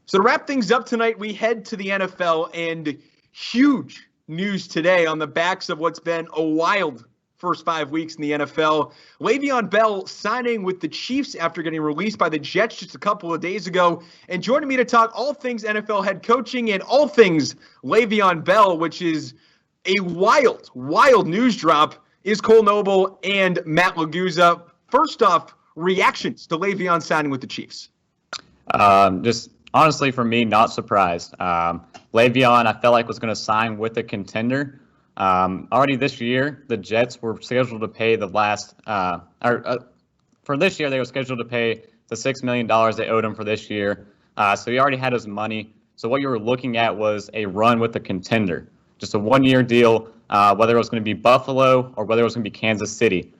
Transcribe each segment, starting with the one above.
So to wrap things up tonight, we head to the NFL, and huge news today on the backs of what's been a wild first 5 weeks in the NFL. Le'Veon Bell signing with the Chiefs after getting released by the Jets just a couple of days ago. And joining me to talk all things NFL head coaching and all things Le'Veon Bell, which is a wild news drop, is Kole Noble and Matt Laguzza. First off, reactions to Le'Veon signing with the Chiefs. Just honestly, for me, not surprised. Le'Veon, I felt like was going to sign with a contender. Already this year, the Jets were scheduled to pay the last, for this year, they were scheduled to pay the $6 million they owed him for this year. So he already had his money. So what you were looking at was a run with a contender, just a one-year deal, whether it was going to be Buffalo or whether it was going to be Kansas City.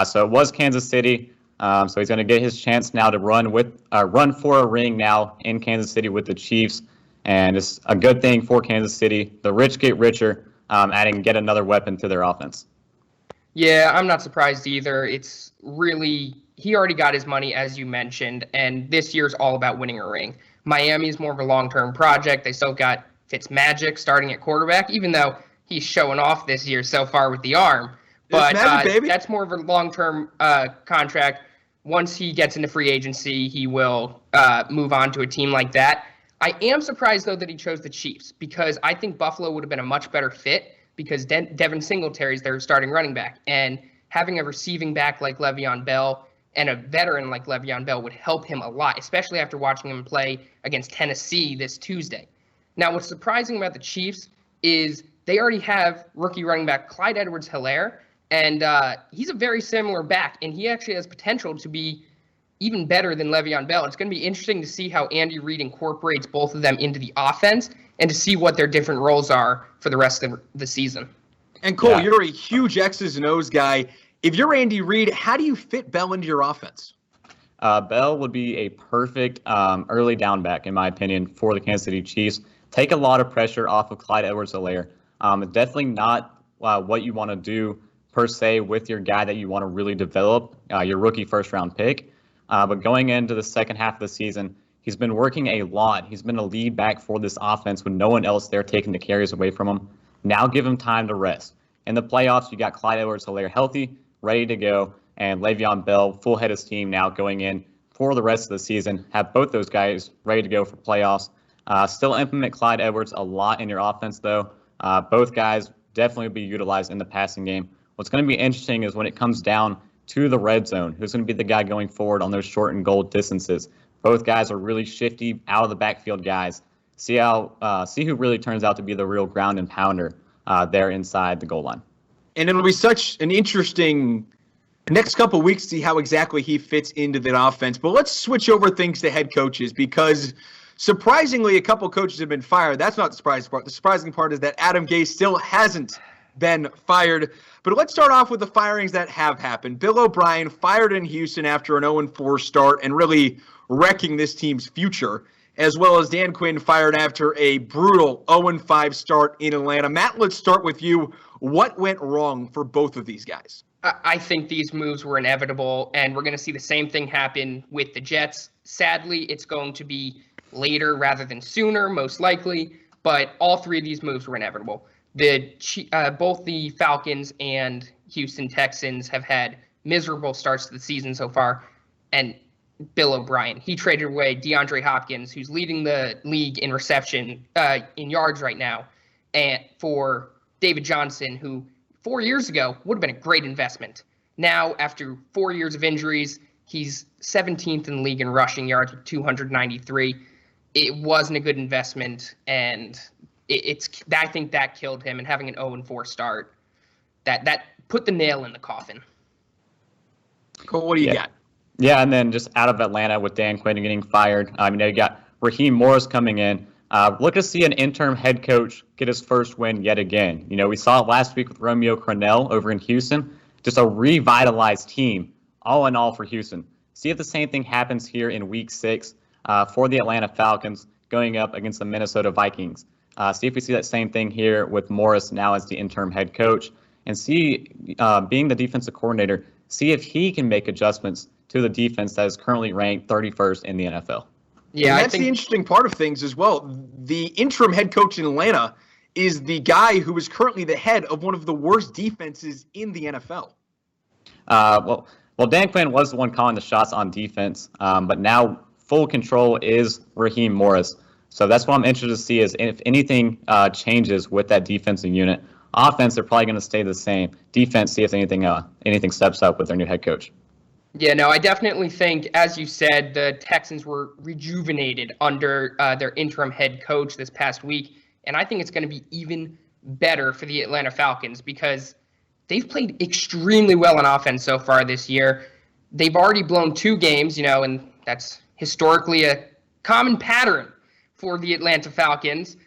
So it was Kansas City. So he's going to get his chance now to run for a ring now in Kansas City with the Chiefs. And it's a good thing for Kansas City. The rich get richer. Adding yet another weapon to their offense. Yeah, I'm not surprised either. It's really, he already got his money, as you mentioned, and this year's all about winning a ring. Miami's more of a long-term project. They still got Fitzmagic starting at quarterback, even though he's showing off this year so far with the arm. But that's more of a long-term contract. Once he gets into free agency, he will move on to a team like that. I am surprised, though, that he chose the Chiefs because I think Buffalo would have been a much better fit because Devin Singletary's their starting running back. And having a receiving back like Le'Veon Bell and a veteran like Le'Veon Bell would help him a lot, especially after watching him play against Tennessee this Tuesday. Now, what's surprising about the Chiefs is they already have rookie running back Clyde Edwards-Helaire, and he's a very similar back, and he actually has potential to be even better than Le'Veon Bell. It's going to be interesting to see how Andy Reid incorporates both of them into the offense and to see what their different roles are for the rest of the season. And Cole, you're a huge X's and O's guy. If you're Andy Reid, how do you fit Bell into your offense? Bell would be a perfect early down back, in my opinion, for the Kansas City Chiefs. Take a lot of pressure off of Clyde Edwards-Helaire. Definitely not what you want to do per se with your guy that you want to really develop, your rookie first-round pick. But going into the second half of the season, he's been working a lot. He's been a lead back for this offense with no one else there taking the carries away from him. Now give him time to rest. In the playoffs, you got Clyde Edwards-Helaire healthy, ready to go, and Le'Veon Bell, full head of steam now going in for the rest of the season. Have both those guys ready to go for playoffs. Still implement Clyde Edwards a lot in your offense, though. Both guys definitely will be utilized in the passing game. What's going to be interesting is when it comes down to the red zone, who's going to be the guy going forward on those short and goal distances. Both guys are really shifty, out of the backfield guys. See who really turns out to be the real ground and pounder there inside the goal line. And it'll be such an interesting next couple of weeks to see how exactly he fits into that offense. But let's switch over things to head coaches because surprisingly, a couple coaches have been fired. That's not the surprising part. The surprising part is that Adam Gase still hasn't been fired. But let's start off with the firings that have happened. Bill O'Brien fired in Houston after an 0-4 start and really wrecking this team's future, as well as Dan Quinn fired after a brutal 0-5 start in Atlanta. Matt, let's start with you. What went wrong for both of these guys? I think these moves were inevitable, and we're going to see the same thing happen with the Jets. Sadly, it's going to be later rather than sooner, most likely, but all three of these moves were inevitable. Both the Falcons and Houston Texans have had miserable starts to the season so far. And Bill O'Brien, he traded away DeAndre Hopkins, who's leading the league in reception, in yards right now, and for David Johnson, who 4 years ago would have been a great investment. Now, after 4 years of injuries, he's 17th in the league in rushing yards with 293. It wasn't a good investment, and I think that killed him, and having an 0-4 start, that put the nail in the coffin. Cole, what do you got? Yeah, and then just out of Atlanta with Dan Quinn getting fired, you got Raheem Morris coming in. Look to see an interim head coach get his first win yet again. We saw it last week with Romeo Crennel over in Houston. Just a revitalized team, all in all for Houston. See if the same thing happens here in Week 6 for the Atlanta Falcons going up against the Minnesota Vikings. See if we see that same thing here with Morris now as the interim head coach. And see, being the defensive coordinator, see if he can make adjustments to the defense that is currently ranked 31st in the NFL. Yeah, and that's the interesting part of things as well. The interim head coach in Atlanta is the guy who is currently the head of one of the worst defenses in the NFL. Well, Dan Quinn was the one calling the shots on defense, but now full control is Raheem Morris. So that's what I'm interested to see is if anything changes with that defensive unit. Offense, they're probably going to stay the same. Defense, see if anything steps up with their new head coach. Yeah, no, I definitely think, as you said, the Texans were rejuvenated under their interim head coach this past week. And I think it's going to be even better for the Atlanta Falcons because they've played extremely well on offense so far this year. They've already blown 2 games, and that's historically a common pattern for the Atlanta Falcons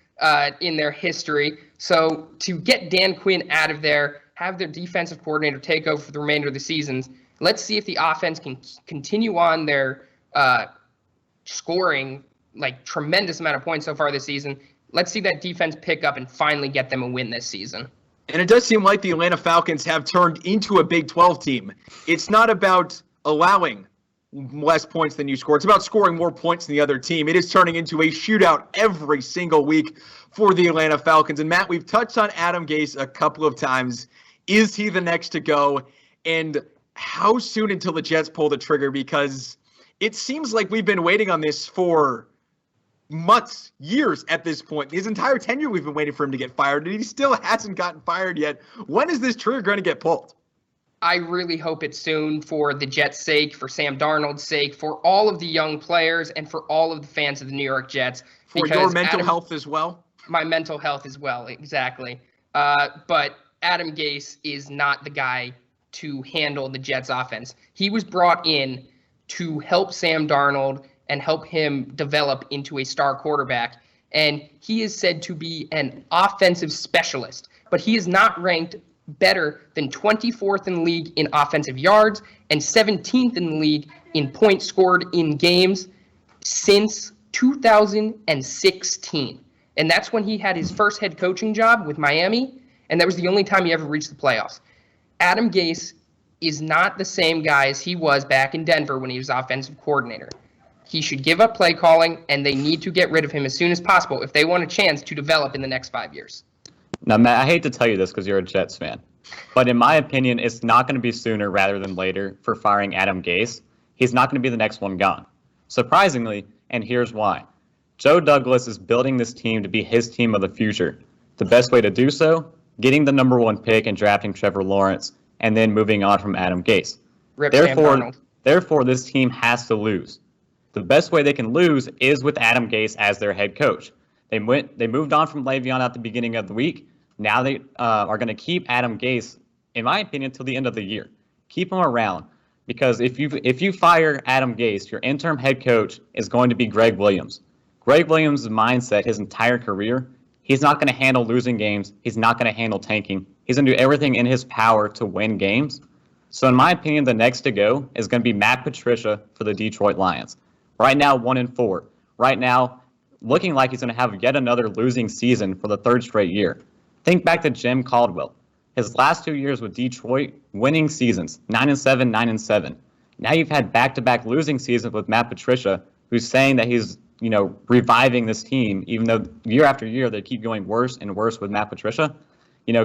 in their history. So to get Dan Quinn out of there, have their defensive coordinator take over for the remainder of the season, let's see if the offense can continue on their scoring tremendous amount of points so far this season. Let's see that defense pick up and finally get them a win this season. And it does seem like the Atlanta Falcons have turned into a Big 12 team. It's not about allowing less points than you score. It's about scoring more points than the other team. It is turning into a shootout every single week for the Atlanta Falcons. And Matt, we've touched on Adam Gase a couple of times. Is he the next to go? And how soon until the Jets pull the trigger? Because it seems like we've been waiting on this for months, years at this point. His entire tenure, we've been waiting for him to get fired, and he still hasn't gotten fired yet. When is this trigger going to get pulled? I really hope it's soon for the Jets' sake, for Sam Darnold's sake, for all of the young players, and for all of the fans of the New York Jets. For your mental health as well? My mental health as well, exactly. But Adam Gase is not the guy to handle the Jets' offense. He was brought in to help Sam Darnold and help him develop into a star quarterback. And he is said to be an offensive specialist, but he is not ranked better than 24th in the league in offensive yards and 17th in the league in points scored in games since 2016. And that's when he had his first head coaching job with Miami, and that was the only time he ever reached the playoffs. Adam Gase is not the same guy as he was back in Denver when he was offensive coordinator. He should give up play calling, and they need to get rid of him as soon as possible if they want a chance to develop in the next 5 years. Now, Matt, I hate to tell you this because you're a Jets fan, but in my opinion, it's not going to be sooner rather than later for firing Adam Gase. He's not going to be the next one gone. Surprisingly, and here's why. Joe Douglas is building this team to be his team of the future. The best way to do so, getting the number 1 pick and drafting Trevor Lawrence, and then moving on from Adam Gase. Therefore, this team has to lose. The best way they can lose is with Adam Gase as their head coach. They moved on from Le'Veon at the beginning of the week. Now they are going to keep Adam Gase, in my opinion, till the end of the year. Keep him around because if you fire Adam Gase, your interim head coach is going to be Greg Williams. Greg Williams' mindset his entire career, he's not going to handle losing games. He's not going to handle tanking. He's going to do everything in his power to win games. So in my opinion, the next to go is going to be Matt Patricia for the Detroit Lions. Right now, 1-4. Right now, looking like he's going to have yet another losing season for the 3rd straight year. Think back to Jim Caldwell. His last 2 years with Detroit, winning seasons, 9-7, 9-7. Now you've had back-to-back losing seasons with Matt Patricia, who's saying that he's, reviving this team, even though year after year they keep going worse and worse with Matt Patricia.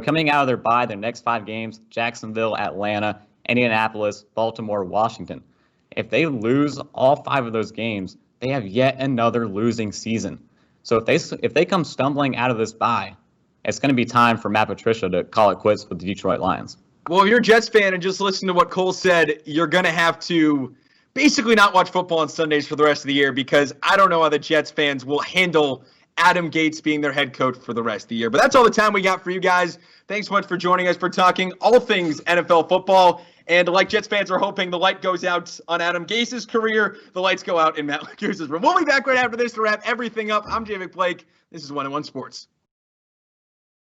Coming out of their bye, their next 5 games, Jacksonville, Atlanta, Indianapolis, Baltimore, Washington. If they lose all 5 of those games, they have yet another losing season. So if they come stumbling out of this bye, it's going to be time for Matt Patricia to call it quits with the Detroit Lions. Well, if you're a Jets fan and just listen to what Cole said, you're going to have to basically not watch football on Sundays for the rest of the year because I don't know how the Jets fans will handle Adam Gase being their head coach for the rest of the year. But that's all the time we got for you guys. Thanks so much for joining us for talking all things NFL football. And like Jets fans are hoping the light goes out on Adam Gase's career, the lights go out in Matt Laguzza's room. We'll be back right after this to wrap everything up. I'm Jay McBlake. This is 1-on-1 Sports.